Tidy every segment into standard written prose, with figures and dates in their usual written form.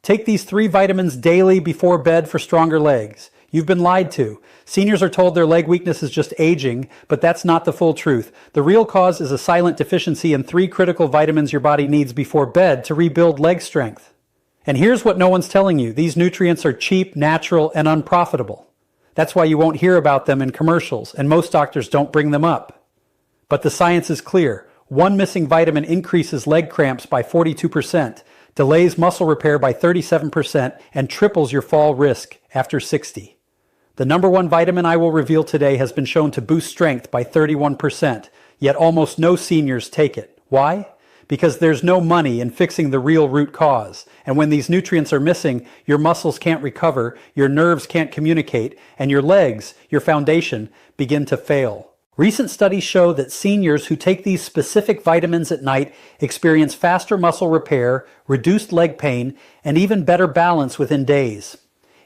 Take these 3 vitamins daily before bed for stronger legs. You've been lied to. Seniors are told their leg weakness is just aging, but that's not the full truth. The real cause is a silent deficiency in 3 critical vitamins your body needs before bed to rebuild leg strength. And here's what no one's telling you. These nutrients are cheap, natural, and unprofitable. That's why you won't hear about them in commercials, and most doctors don't bring them up. But the science is clear. 1 missing vitamin increases leg cramps by 42%, delays muscle repair by 37%, and triples your fall risk after 60. The number 1 vitamin I will reveal today has been shown to boost strength by 31%, yet almost no seniors take it. Why? Because there's no money in fixing the real root cause. And when these nutrients are missing, your muscles can't recover, your nerves can't communicate, and your legs, your foundation, begin to fail. Recent studies show that seniors who take these specific vitamins at night experience faster muscle repair, reduced leg pain, and even better balance within days.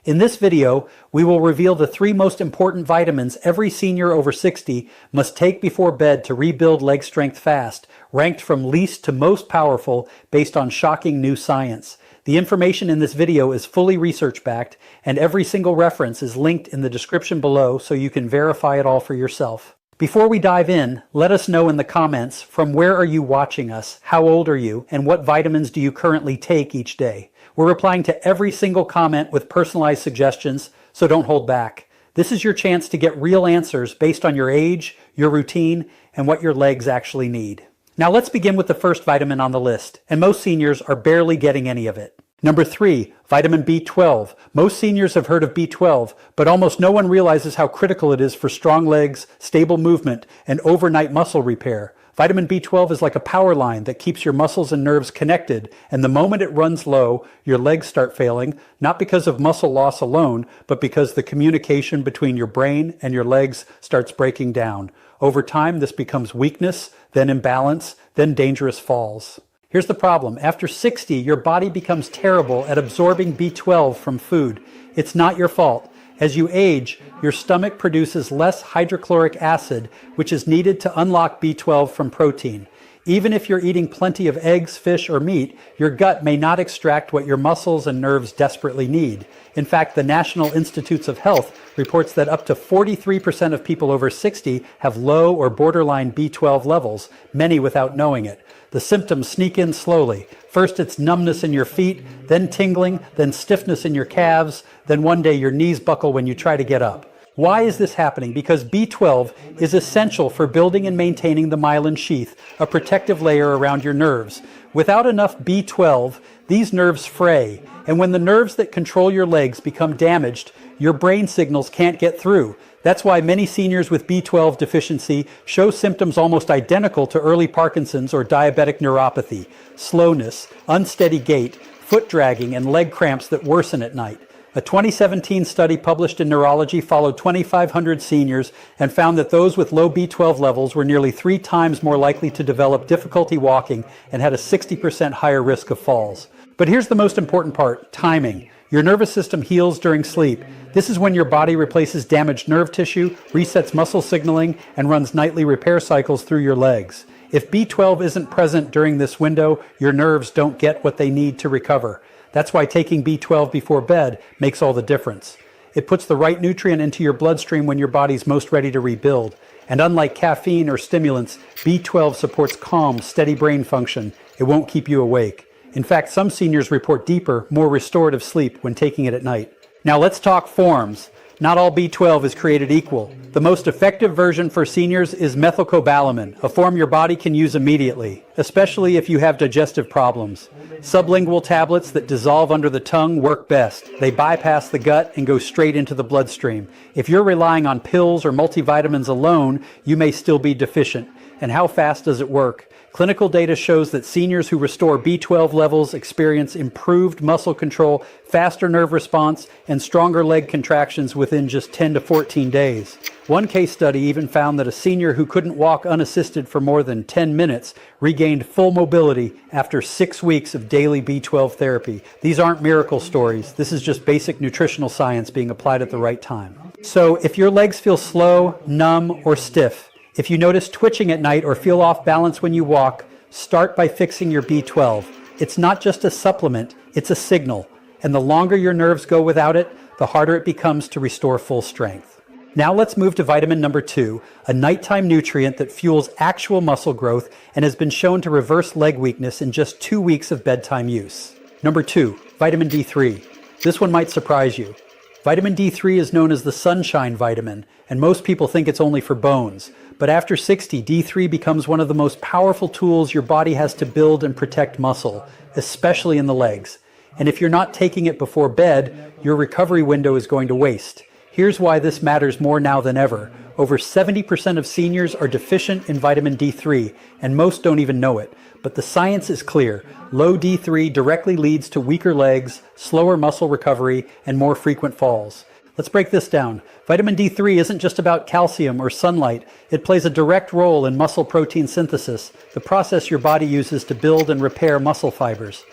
In this video, we will reveal the 3 most important vitamins every senior over 60 must take before bed to rebuild leg strength fast, ranked from least to most powerful based on shocking new science. The information in this video is fully research-backed, and every single reference is linked in the description below so you can verify it all for yourself. Before we dive in, let us know in the comments from where are you watching us, how old are you, and what vitamins do you currently take each day. We're replying to every single comment with personalized suggestions, so don't hold back. This is your chance to get real answers based on your age, your routine, and what your legs actually need. Now let's begin with the first vitamin on the list, and most seniors are barely getting any of it. Number 3, vitamin B12. Most seniors have heard of B12, but almost no one realizes how critical it is for strong legs, stable movement, and overnight muscle repair. Vitamin B12 is like a power line that keeps your muscles and nerves connected, and the moment it runs low, your legs start failing, not because of muscle loss alone, but because the communication between your brain and your legs starts breaking down. Over time, this becomes weakness, then imbalance, then dangerous falls. Here's the problem. After 60, your body becomes terrible at absorbing B12 from food. It's not your fault. As you age, your stomach produces less hydrochloric acid, which is needed to unlock B12 from protein. Even if you're eating plenty of eggs, fish, or meat, your gut may not extract what your muscles and nerves desperately need. In fact, the National Institutes of Health reports that up to 43% of people over 60 have low or borderline B12 levels, many without knowing it. The symptoms sneak in slowly. First it's numbness in your feet, then tingling, then stiffness in your calves, then one day your knees buckle when you try to get up. Why is this happening? Because B12 is essential for building and maintaining the myelin sheath, a protective layer around your nerves. Without enough B12, these nerves fray, and when the nerves that control your legs become damaged, your brain signals can't get through. That's why many seniors with B12 deficiency show symptoms almost identical to early Parkinson's or diabetic neuropathy: slowness, unsteady gait, foot dragging, and leg cramps that worsen at night. A 2017 study published in Neurology followed 2,500 seniors and found that those with low B12 levels were nearly 3 times more likely to develop difficulty walking and had a 60% higher risk of falls. But here's the most important part: timing. Your nervous system heals during sleep. This is when your body replaces damaged nerve tissue, resets muscle signaling, and runs nightly repair cycles through your legs. If B12 isn't present during this window, your nerves don't get what they need to recover. That's why taking B12 before bed makes all the difference. It puts the right nutrient into your bloodstream when your body's most ready to rebuild. And unlike caffeine or stimulants, B12 supports calm, steady brain function. It won't keep you awake. In fact, some seniors report deeper, more restorative sleep when taking it at night. Now let's talk forms. Not all B12 is created equal. The most effective version for seniors is methylcobalamin, a form your body can use immediately, especially if you have digestive problems. Sublingual tablets that dissolve under the tongue work best. They bypass the gut and go straight into the bloodstream. If you're relying on pills or multivitamins alone, you may still be deficient. And how fast does it work? Clinical data shows that seniors who restore B12 levels experience improved muscle control, faster nerve response, and stronger leg contractions within just 10 to 14 days. One case study even found that a senior who couldn't walk unassisted for more than 10 minutes regained full mobility after 6 weeks of daily B12 therapy. These aren't miracle stories. This is just basic nutritional science being applied at the right time. So if your legs feel slow, numb, or stiff, if you notice twitching at night or feel off balance when you walk, start by fixing your B12. It's not just a supplement, it's a signal. And the longer your nerves go without it, the harder it becomes to restore full strength. Now let's move to vitamin number 2, a nighttime nutrient that fuels actual muscle growth and has been shown to reverse leg weakness in just 2 weeks of bedtime use. Number 2, vitamin D3. This one might surprise you. Vitamin D3 is known as the sunshine vitamin, and most people think it's only for bones. But after 60, D3 becomes one of the most powerful tools your body has to build and protect muscle, especially in the legs. And if you're not taking it before bed, your recovery window is going to waste. Here's why this matters more now than ever. Over 70% of seniors are deficient in vitamin D3, and most don't even know it. But the science is clear. Low D3 directly leads to weaker legs, slower muscle recovery, and more frequent falls. Let's break this down. Vitamin D3 isn't just about calcium or sunlight. It plays a direct role in muscle protein synthesis, the process your body uses to build and repair muscle fibers.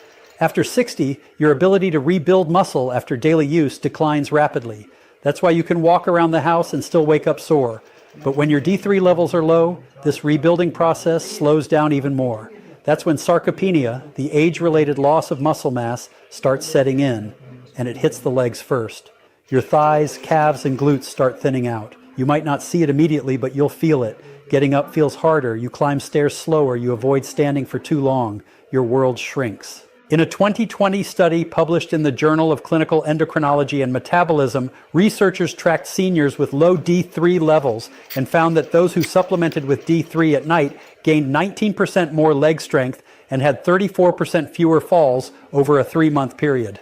After 60, your ability to rebuild muscle after daily use declines rapidly. That's why you can walk around the house and still wake up sore. But when your D3 levels are low, this rebuilding process slows down even more. That's when sarcopenia, the age-related loss of muscle mass, starts setting in, and it hits the legs first. Your thighs, calves, and glutes start thinning out. You might not see it immediately, but you'll feel it. Getting up feels harder, you climb stairs slower, you avoid standing for too long. Your world shrinks. In a 2020 study published in the Journal of Clinical Endocrinology and Metabolism, researchers tracked seniors with low D3 levels and found that those who supplemented with D3 at night gained 19% more leg strength and had 34% fewer falls over a 3-month period.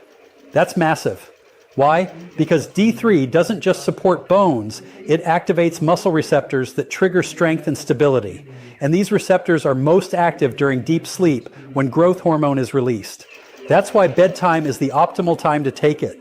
That's massive. Why? Because D3 doesn't just support bones, it activates muscle receptors that trigger strength and stability. And these receptors are most active during deep sleep when growth hormone is released. That's why bedtime is the optimal time to take it.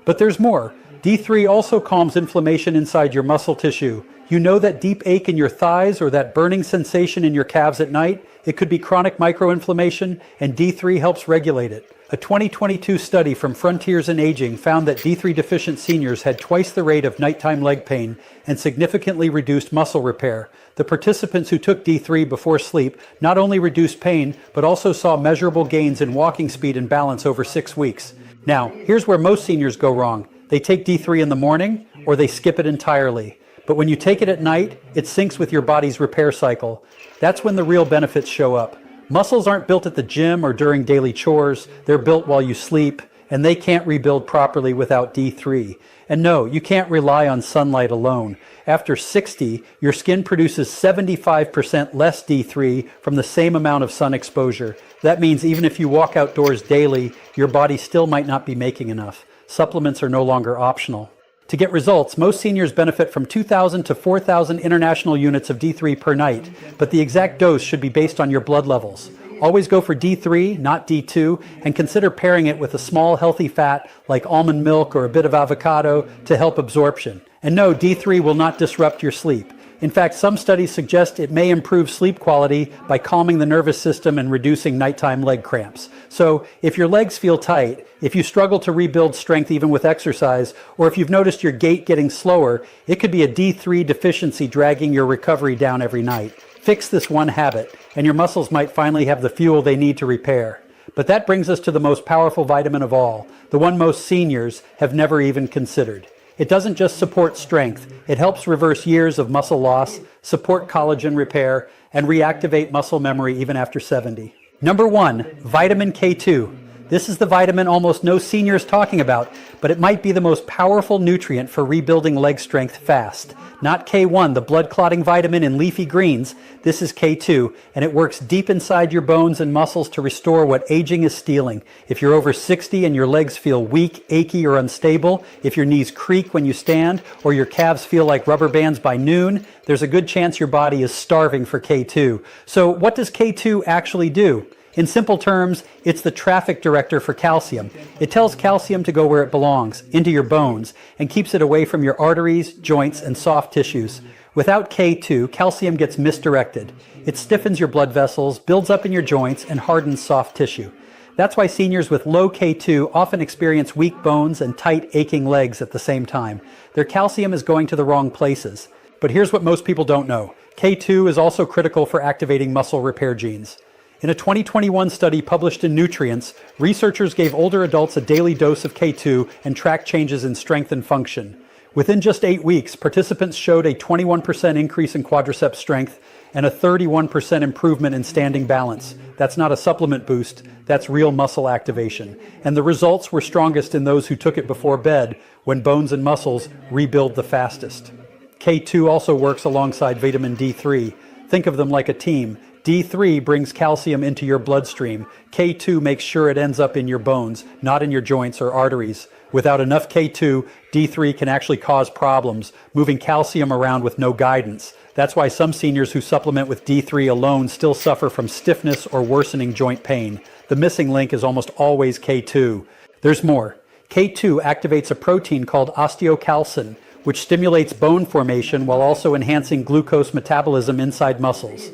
But there's more. D3 also calms inflammation inside your muscle tissue. You know that deep ache in your thighs or that burning sensation in your calves at night? It could be chronic microinflammation, and D3 helps regulate it. A 2022 study from Frontiers in Aging found that D3 deficient seniors had twice the rate of nighttime leg pain and significantly reduced muscle repair. The participants who took D3 before sleep not only reduced pain, but also saw measurable gains in walking speed and balance over 6 weeks. Now, here's where most seniors go wrong. They take D3 in the morning, or they skip it entirely. But when you take it at night, it syncs with your body's repair cycle. That's when the real benefits show up. Muscles aren't built at the gym or during daily chores. They're built while you sleep, and they can't rebuild properly without D3. And no, you can't rely on sunlight alone. After 60, your skin produces 75% less D3 from the same amount of sun exposure. That means even if you walk outdoors daily, your body still might not be making enough. Supplements are no longer optional. To get results, most seniors benefit from 2,000 to 4,000 international units of D3 per night, but the exact dose should be based on your blood levels. Always go for D3, not D2, and consider pairing it with a small healthy fat like almond milk or a bit of avocado to help absorption. And no, D3 will not disrupt your sleep. In fact, some studies suggest it may improve sleep quality by calming the nervous system and reducing nighttime leg cramps. So if your legs feel tight, if you struggle to rebuild strength even with exercise, or if you've noticed your gait getting slower, it could be a D3 deficiency dragging your recovery down every night. Fix this one habit, and your muscles might finally have the fuel they need to repair. But that brings us to the most powerful vitamin of all, the one most seniors have never even considered. It doesn't just support strength, it helps reverse years of muscle loss, support collagen repair, and reactivate muscle memory even after 70. Number 1, vitamin K2. This is the vitamin almost no senior is talking about, but it might be the most powerful nutrient for rebuilding leg strength fast. Not K1, the blood-clotting vitamin in leafy greens. This is K2, and it works deep inside your bones and muscles to restore what aging is stealing. If you're over 60 and your legs feel weak, achy, or unstable, if your knees creak when you stand, or your calves feel like rubber bands by noon, there's a good chance your body is starving for K2. So what does K2 actually do? In simple terms, it's the traffic director for calcium. It tells calcium to go where it belongs, into your bones, and keeps it away from your arteries, joints, and soft tissues. Without K2, calcium gets misdirected. It stiffens your blood vessels, builds up in your joints, and hardens soft tissue. That's why seniors with low K2 often experience weak bones and tight, aching legs at the same time. Their calcium is going to the wrong places. But here's what most people don't know. K2 is also critical for activating muscle repair genes. In a 2021 study published in Nutrients, researchers gave older adults a daily dose of K2 and tracked changes in strength and function. Within just 8 weeks, participants showed a 21% increase in quadriceps strength and a 31% improvement in standing balance. That's not a supplement boost, that's real muscle activation. And the results were strongest in those who took it before bed, when bones and muscles rebuild the fastest. K2 also works alongside vitamin D3. Think of them like a team. D3 brings calcium into your bloodstream. K2 makes sure it ends up in your bones, not in your joints or arteries. Without enough K2, D3 can actually cause problems, moving calcium around with no guidance. That's why some seniors who supplement with D3 alone still suffer from stiffness or worsening joint pain. The missing link is almost always K2. There's more. K2 activates a protein called osteocalcin, which stimulates bone formation while also enhancing glucose metabolism inside muscles.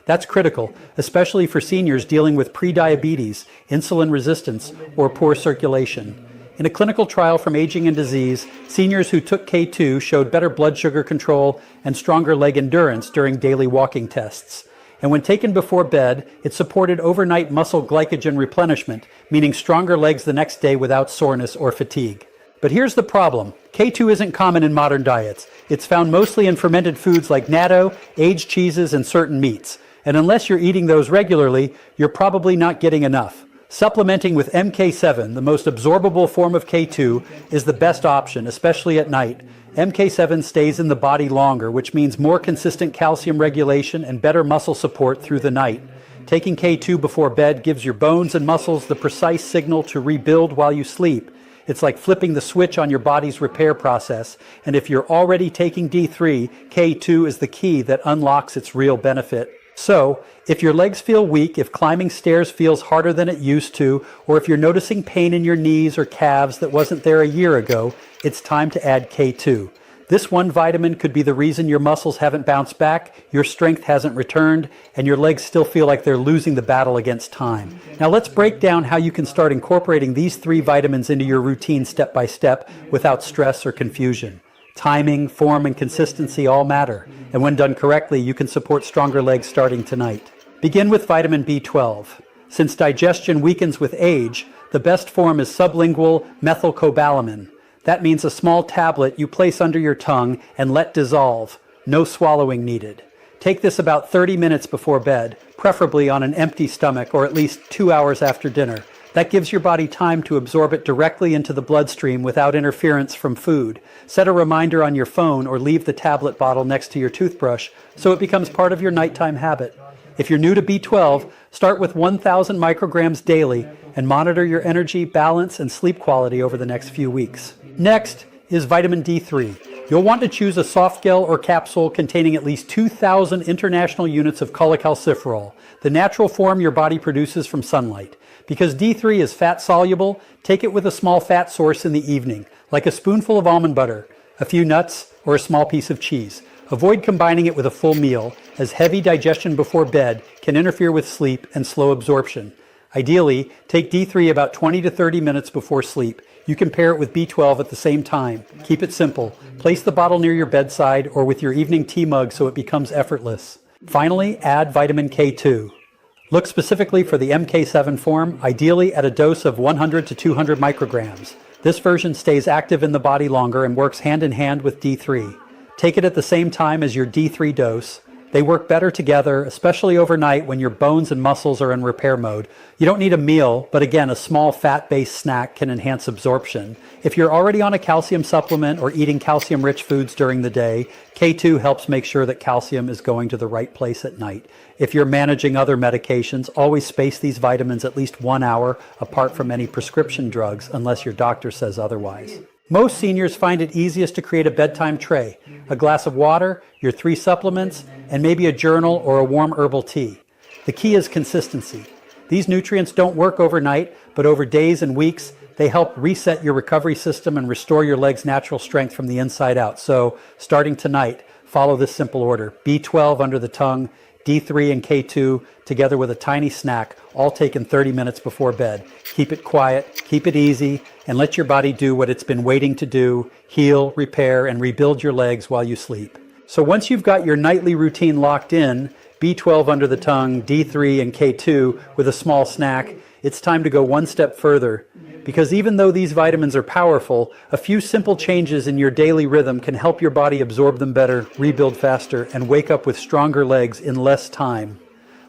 That's critical, especially for seniors dealing with prediabetes, insulin resistance, or poor circulation. In a clinical trial from Aging and Disease, seniors who took K2 showed better blood sugar control and stronger leg endurance during daily walking tests. And when taken before bed, it supported overnight muscle glycogen replenishment, meaning stronger legs the next day without soreness or fatigue. But here's the problem. K2 isn't common in modern diets. It's found mostly in fermented foods like natto, aged cheeses, and certain meats. And unless you're eating those regularly, you're probably not getting enough. Supplementing with MK7, the most absorbable form of K2, is the best option, especially at night. MK7 stays in the body longer, which means more consistent calcium regulation and better muscle support through the night. Taking K2 before bed gives your bones and muscles the precise signal to rebuild while you sleep. It's like flipping the switch on your body's repair process. And if you're already taking D3, K2 is the key that unlocks its real benefit. So, if your legs feel weak, if climbing stairs feels harder than it used to, or if you're noticing pain in your knees or calves that wasn't there a year ago, it's time to add K2. This one vitamin could be the reason your muscles haven't bounced back, your strength hasn't returned, and your legs still feel like they're losing the battle against time. Now let's break down how you can start incorporating these 3 vitamins into your routine step by step without stress or confusion. Timing, form, and consistency all matter, and when done correctly, you can support stronger legs starting tonight. Begin with vitamin B12. Since digestion weakens with age, the best form is sublingual methylcobalamin. That means a small tablet you place under your tongue and let dissolve. No swallowing needed. Take this about 30 minutes before bed, preferably on an empty stomach or at least 2 hours after dinner. That gives your body time to absorb it directly into the bloodstream without interference from food. Set a reminder on your phone or leave the tablet bottle next to your toothbrush so it becomes part of your nighttime habit. If you're new to B12, start with 1,000 micrograms daily and monitor your energy, balance, and sleep quality over the next few weeks. Next is vitamin D3. You'll want to choose a soft gel or capsule containing at least 2,000 international units of cholecalciferol, the natural form your body produces from sunlight. Because D3 is fat soluble, take it with a small fat source in the evening, like a spoonful of almond butter, a few nuts, or a small piece of cheese. Avoid combining it with a full meal, as heavy digestion before bed can interfere with sleep and slow absorption. Ideally, take D3 about 20 to 30 minutes before sleep. You can pair it with B12 at the same time. Keep it simple. Place the bottle near your bedside or with your evening tea mug so it becomes effortless. Finally, add vitamin K2. Look specifically for the MK7 form, ideally at a dose of 100 to 200 micrograms. This version stays active in the body longer and works hand in hand with D3. Take it at the same time as your D3 dose. They work better together, especially overnight when your bones and muscles are in repair mode. You don't need a meal, but again, a small fat-based snack can enhance absorption. If you're already on a calcium supplement or eating calcium-rich foods during the day, K2 helps make sure that calcium is going to the right place at night. If you're managing other medications, always space these vitamins at least 1 hour apart from any prescription drugs, unless your doctor says otherwise. Most seniors find it easiest to create a bedtime tray, a glass of water, your 3 supplements, and maybe a journal or a warm herbal tea. The key is consistency. These nutrients don't work overnight, but over days and weeks, they help reset your recovery system and restore your leg's natural strength from the inside out. So, starting tonight, follow this simple order. B12 under the tongue, D3 and K2 together with a tiny snack, all taken 30 minutes before bed. Keep it quiet, keep it easy, and let your body do what it's been waiting to do, heal, repair, and rebuild your legs while you sleep. So once you've got your nightly routine locked in, B12 under the tongue, D3 and K2 with a small snack, it's time to go one step further. Because even though these vitamins are powerful, a few simple changes in your daily rhythm can help your body absorb them better, rebuild faster, and wake up with stronger legs in less time.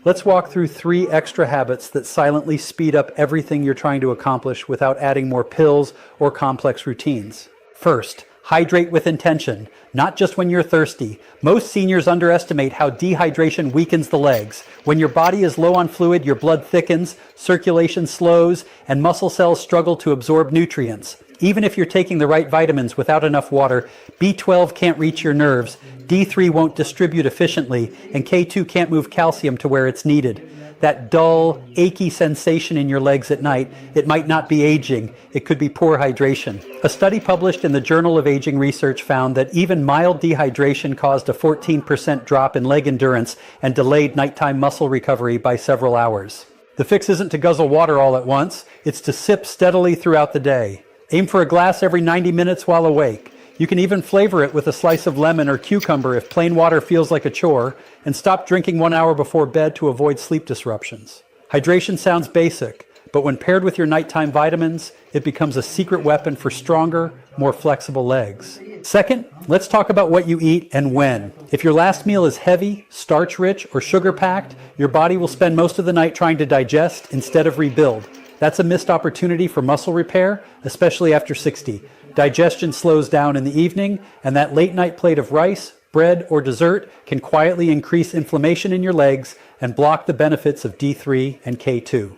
Let's walk through 3 extra habits that silently speed up everything you're trying to accomplish without adding more pills or complex routines. First, hydrate with intention, not just when you're thirsty. Most seniors underestimate how dehydration weakens the legs. When your body is low on fluid, your blood thickens, circulation slows, and muscle cells struggle to absorb nutrients. Even if you're taking the right vitamins without enough water, B12 can't reach your nerves, D3 won't distribute efficiently, and K2 can't move calcium to where it's needed. That dull, achy sensation in your legs at night, it might not be aging, it could be poor hydration. A study published in the Journal of Aging Research found that even mild dehydration caused a 14% drop in leg endurance and delayed nighttime muscle recovery by several hours. The fix isn't to guzzle water all at once, it's to sip steadily throughout the day. Aim for a glass every 90 minutes while awake. You can even flavor it with a slice of lemon or cucumber if plain water feels like a chore, and stop drinking 1 hour before bed to avoid sleep disruptions. Hydration sounds basic, but when paired with your nighttime vitamins, it becomes a secret weapon for stronger, more flexible legs. Second, let's talk about what you eat and when. If your last meal is heavy, starch-rich, or sugar-packed, your body will spend most of the night trying to digest instead of rebuild. That's a missed opportunity for muscle repair, especially after 60. Digestion slows down in the evening, and that late-night plate of rice, bread, or dessert can quietly increase inflammation in your legs and block the benefits of D3 and K2.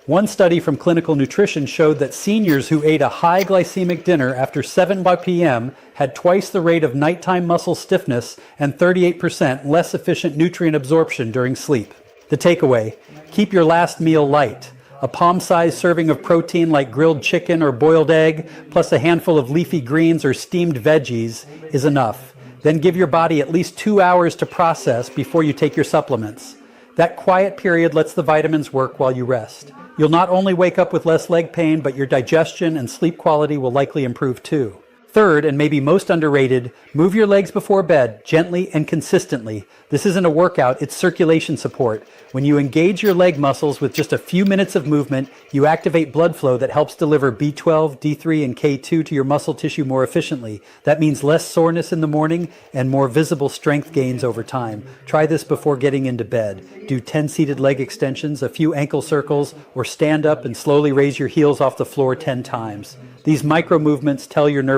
One study from Clinical Nutrition showed that seniors who ate a high glycemic dinner after 7 p.m. had twice the rate of nighttime muscle stiffness and 38% less efficient nutrient absorption during sleep. The takeaway: keep your last meal light. A palm-sized serving of protein like grilled chicken or boiled egg, plus a handful of leafy greens or steamed veggies is enough. Then give your body at least 2 hours to process before you take your supplements. That quiet period lets the vitamins work while you rest. You'll not only wake up with less leg pain, but your digestion and sleep quality will likely improve too. Third, and maybe most underrated, move your legs before bed, gently and consistently. This isn't a workout, it's circulation support. When you engage your leg muscles with just a few minutes of movement, you activate blood flow that helps deliver B12, D3, and K2 to your muscle tissue more efficiently. That means less soreness in the morning and more visible strength gains over time. Try this before getting into bed. Do 10 seated leg extensions, a few ankle circles, or stand up and slowly raise your heels off the floor 10 times. These micro movements tell your nervous